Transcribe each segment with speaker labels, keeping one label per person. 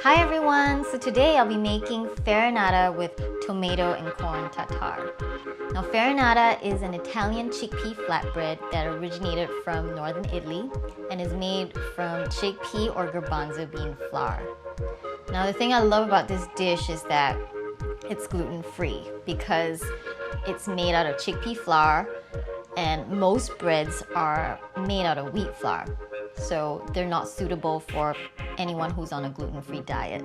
Speaker 1: Hi everyone! So today I'll be making farinata with tomato and corn tartare. Now farinata is an Italian chickpea flatbread that originated from northern Italy and is made from chickpea or garbanzo bean flour. Now the thing I love about this dish is that it's gluten-free because it's made out of chickpea flour, and most breads are made out of wheat flour. So they're not suitable for anyone who's on a gluten-free diet.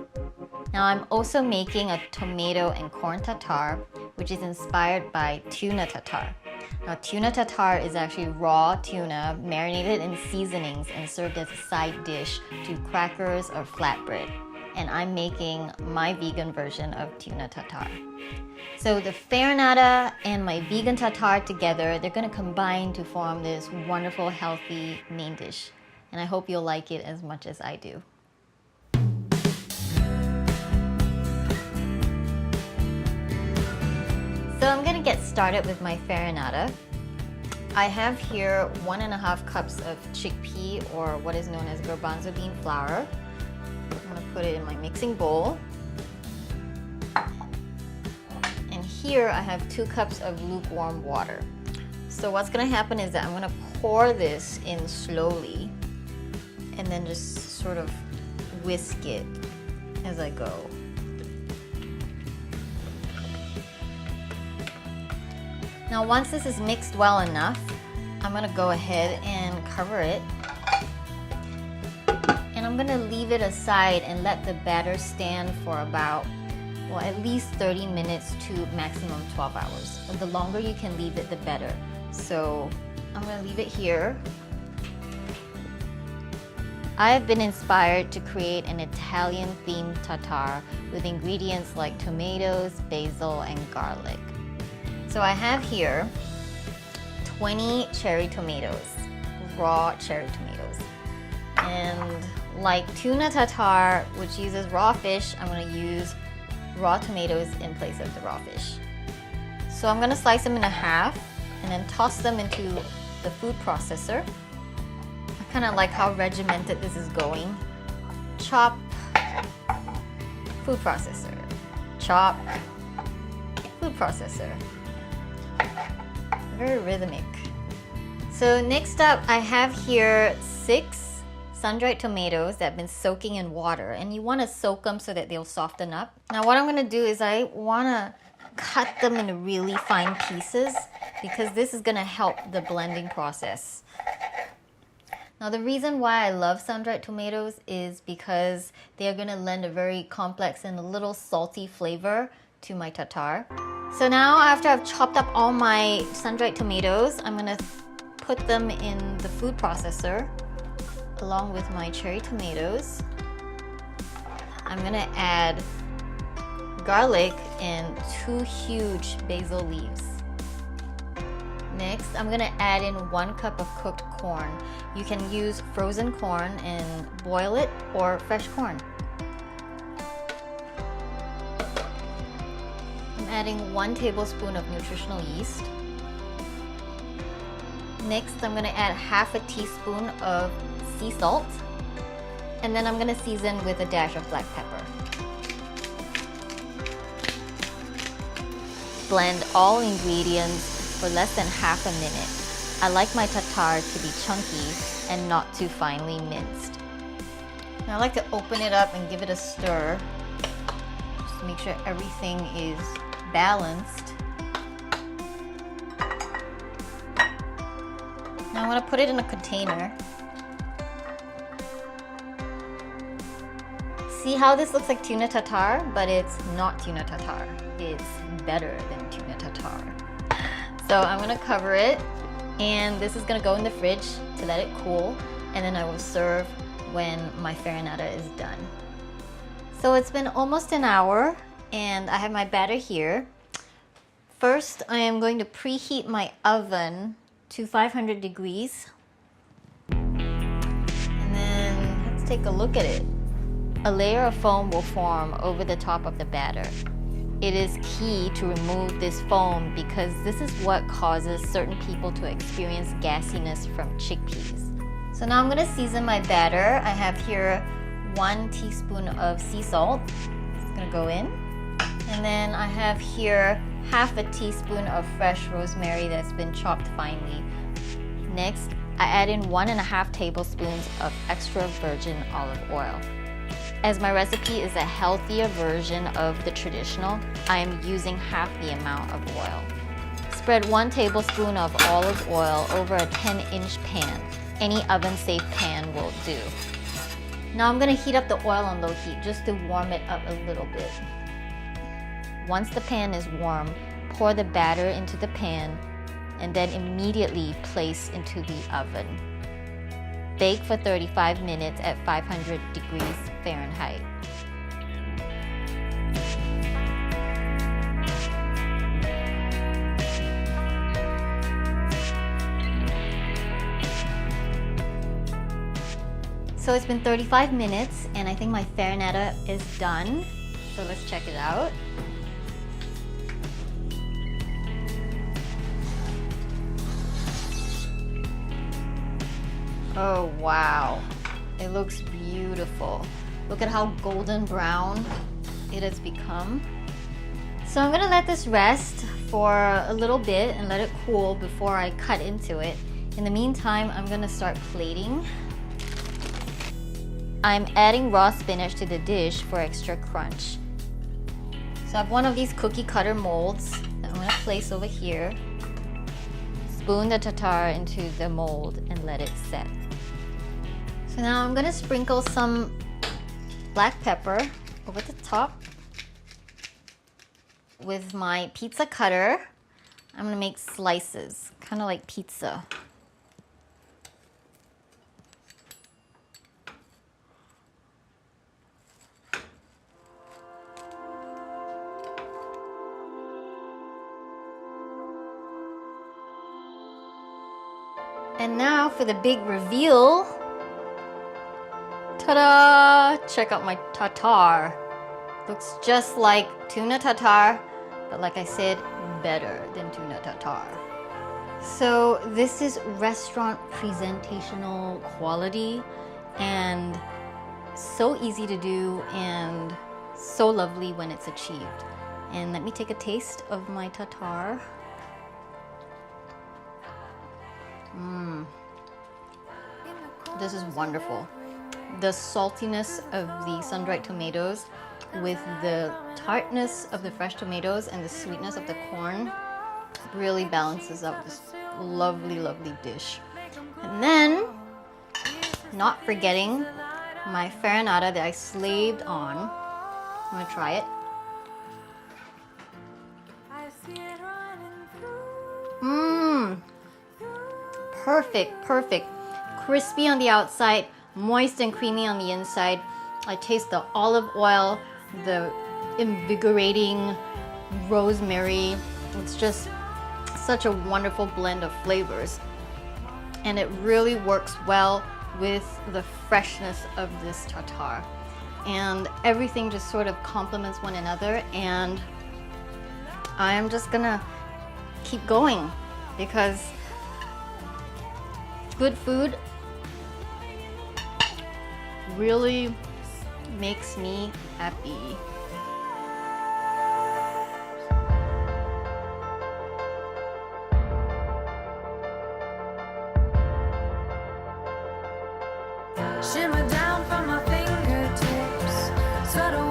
Speaker 1: Now I'm also making a tomato and corn tartare, which is inspired by tuna tartare. Now tuna tartare is actually raw tuna marinated in seasonings and served as a side dish to crackers or flatbread. And I'm making my vegan version of tuna tartare. So the farinata and my vegan tartare together, they're going to combine to form this wonderful, healthy main dish. And I hope you'll like it as much as I do. So I'm going to get started with my farinata. I have here 1.5 cups of chickpea, or what is known as garbanzo bean flour. I'm going to put it in my mixing bowl. And here I have 2 cups of lukewarm water. So what's going to happen is that I'm going to pour this in slowly and then just sort of whisk it as I go. Now once this is mixed well enough, I'm going to go ahead and cover it. And I'm going to leave it aside and let the batter stand for about, well, at least 30 minutes to maximum 12 hours. But the longer you can leave it, the better. So I'm going to leave it here. I have been inspired to create an Italian-themed tartare with ingredients like tomatoes, basil, and garlic. So I have here 20 cherry tomatoes, raw cherry tomatoes. And like tuna tartare, which uses raw fish, I'm going to use raw tomatoes in place of the raw fish. So I'm going to slice them in half and then toss them into the food processor. I kind of like how regimented this is going. Chop, food processor, chop, food processor. Very rhythmic. So next up, I have here 6 sun-dried tomatoes that have been soaking in water, and you want to soak them so that they'll soften up. Now what I'm going to do is I want to cut them into really fine pieces because this is going to help the blending process. Now the reason why I love sun-dried tomatoes is because they are going to lend a very complex and a little salty flavor to my tartare. So now after I've chopped up all my sun-dried tomatoes, I'm going to put them in the food processor along with my cherry tomatoes. I'm going to add garlic and 2 huge basil leaves. Next, I'm going to add in 1 cup of cooked corn. You can use frozen corn and boil it, or fresh corn. I'm adding 1 tablespoon of nutritional yeast. Next, I'm going to add half a teaspoon of sea salt. And then I'm going to season with a dash of black pepper. Blend all ingredients for less than half a minute. I like my tartare to be chunky and not too finely minced. Now I like to open it up and give it a stir, just to make sure everything is balanced. Now I'm going to put it in a container. See how this looks like tuna tartare, but it's not tuna tartare. It's better than tuna tartare. So I'm going to cover it, and this is going to go in the fridge to let it cool, and then I will serve when my farinata is done. So it's been almost an hour, and I have my batter here. First, I am going to preheat my oven to 500 degrees. And then let's take a look at it. A layer of foam will form over the top of the batter. It is key to remove this foam because this is what causes certain people to experience gassiness from chickpeas. So now I'm going to season my batter. I have here 1 teaspoon of sea salt. It's gonna go in. And then I have here half a teaspoon of fresh rosemary that's been chopped finely. Next, I add in 1.5 tablespoons of extra virgin olive oil. As my recipe is a healthier version of the traditional, I am using half the amount of oil. Spread 1 tablespoon of olive oil over a 10-inch pan. Any oven-safe pan will do. Now I'm gonna heat up the oil on low heat just to warm it up a little bit. Once the pan is warm, pour the batter into the pan and then immediately place into the oven. Bake for 35 minutes at 500 degrees Fahrenheit. So it's been 35 minutes and I think my farinata is done. So let's check it out. Oh wow, it looks beautiful. Look at how golden brown it has become. So I'm gonna let this rest for a little bit and let it cool before I cut into it. In the meantime, I'm gonna start plating. I'm adding raw spinach to the dish for extra crunch. So I have one of these cookie cutter molds that I'm gonna place over here. Spoon the tartare into the mold and let it set. So now I'm gonna sprinkle some black pepper over the top. With my pizza cutter, I'm gonna make slices, kind of like pizza. And now for the big reveal. Ta-da! Check out my tartare. Looks just like tuna tartare, but like I said, better than tuna tartare. So this is restaurant presentational quality and so easy to do and so lovely when it's achieved. And let me take a taste of my tartare. This is wonderful. The saltiness of the sun-dried tomatoes with the tartness of the fresh tomatoes and the sweetness of the corn really balances out this lovely, lovely dish. And then, not forgetting my farinata that I slaved on. I'm gonna try it. Perfect, perfect. Crispy on the outside, moist and creamy on the inside. I taste the olive oil, the invigorating rosemary. It's just such a wonderful blend of flavors. And it really works well with the freshness of this tartare. And everything just sort of complements one another. And I'm just gonna keep going because good food really makes me happy.
Speaker 2: Shimmer down from my fingertips, subtle